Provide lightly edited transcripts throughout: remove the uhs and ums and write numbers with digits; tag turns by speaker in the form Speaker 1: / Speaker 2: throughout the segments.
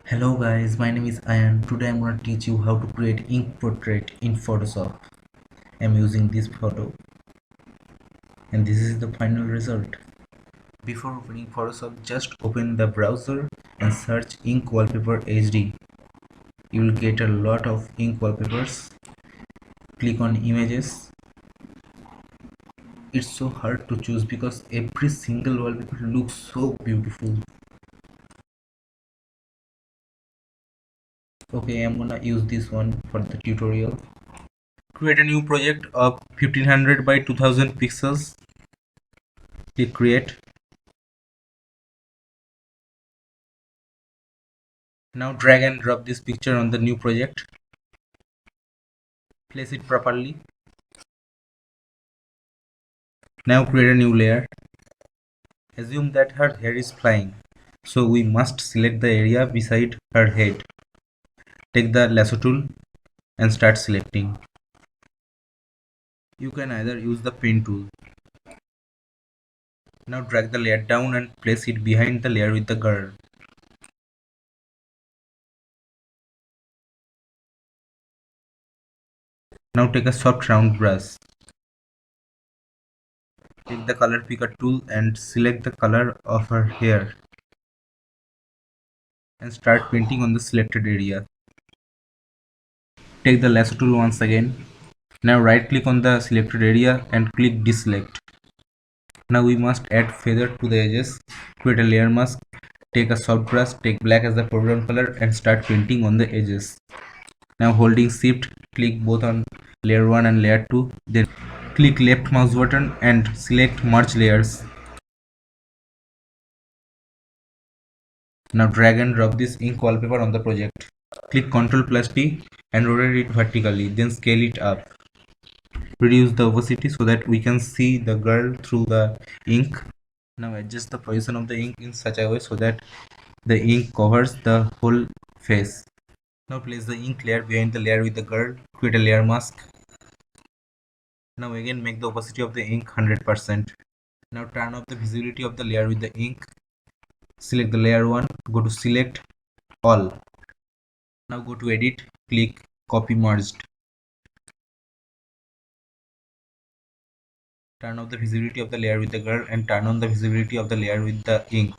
Speaker 1: Hello guys, my name is Ayan. Today I'm going to teach you how to create ink portrait in Photoshop. I'm using this photo and this is the final result. Before opening Photoshop, just open the browser and search ink wallpaper HD. You will get a lot of ink wallpapers. Click on images. It's so hard to choose because every single wallpaper looks so beautiful. Okay, I'm gonna use this one for the tutorial. Create a new project of 1500 by 2000 pixels. Click create. Now drag and drop this picture on the new project. Place it properly. Now create a new layer. Assume that her hair is flying, so we must select the area beside her head. Take the lasso tool and start selecting. You can either use the pen tool. Now drag the layer down and place it behind the layer with the girl. Now take a soft round brush. Take the color picker tool and select the color of her hair and start painting on the selected area. Take the lasso tool once again. Now right click on the selected area and click deselect. Now we must add feather to the edges. Create a layer mask. Take a soft brush, take black as the foreground color and start painting on the edges. Now holding shift, click both on layer 1 and layer 2. Then click left mouse button and select merge layers. Now drag and drop this ink wallpaper on the project. Click Ctrl plus T and rotate it vertically, then scale it up. Reduce the opacity so that we can see the girl through the ink. Now adjust the position of the ink in such a way so that the ink covers the whole face. Now place the ink layer behind the layer with the girl. Create a layer mask. Now again make the opacity of the ink 100%. Now turn off the visibility of the layer with the ink. Select the layer 1. Go to select all. Now go to edit. Click copy merged. Turn off the visibility of the layer with the girl and turn on the visibility of the layer with the ink.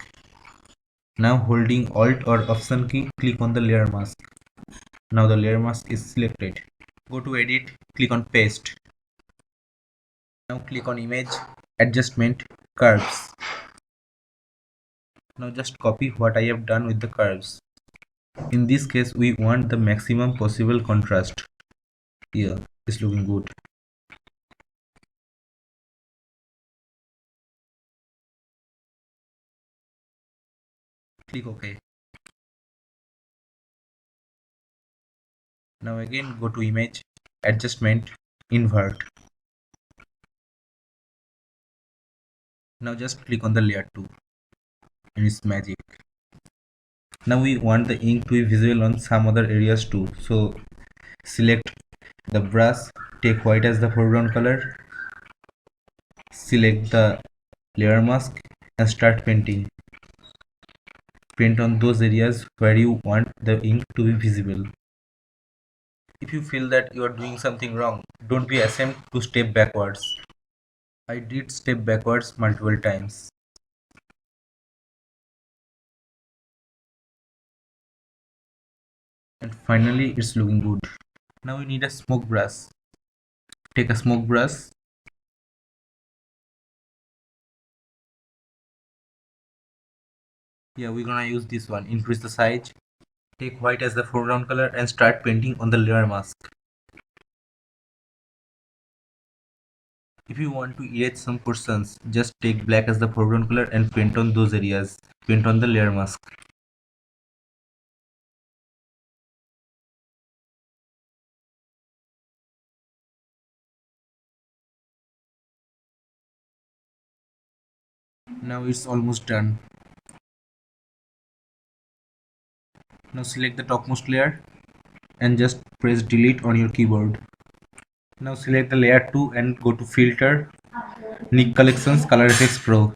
Speaker 1: Now holding Alt or Option key, click on the layer mask. Now the layer mask is selected. Go to edit, click on paste. Now click on image, adjustment, curves. Now just copy what I have done with the curves. In this case we want the maximum possible contrast. Here it's looking good. Click OK. Now again go to image, adjustment, invert. Now just click on the layer 2 and it's magic. Now we want the ink to be visible on some other areas too. So select the brush, take white as the foreground color, select the layer mask and start painting. Paint on those areas where you want the ink to be visible. If you feel that you are doing something wrong, don't be ashamed to step backwards. I did step backwards multiple times. And finally it's looking good. Now we need a smoke brush. Take a smoke brush. Yeah, we're gonna use this one. Increase the size. Take white as the foreground color and start painting on the layer mask. If you want to erase some portions, just take black as the foreground color and paint on those areas. Paint on the layer mask. Now it's almost done. Now select the topmost layer and just press delete on your keyboard. Now select the layer 2 and go to filter, Nik Collections Color Effects Pro.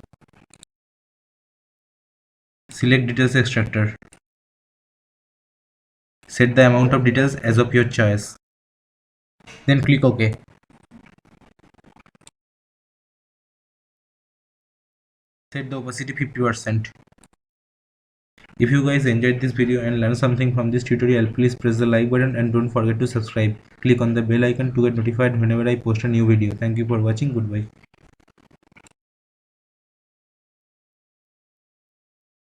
Speaker 1: Select details extractor. Set the amount of details as of your choice. Then click OK. Set the opacity 50%. If you guys enjoyed this video and learned something from this tutorial, please press the like button and don't forget to subscribe. Click on the bell icon to get notified whenever I post a new video. Thank you for watching. Goodbye.